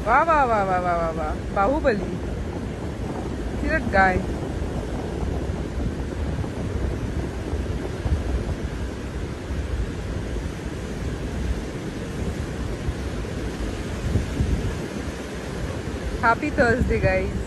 वा वा वा वा वा वा वा, Baahubali. See that guy. Happy Thursday, guys.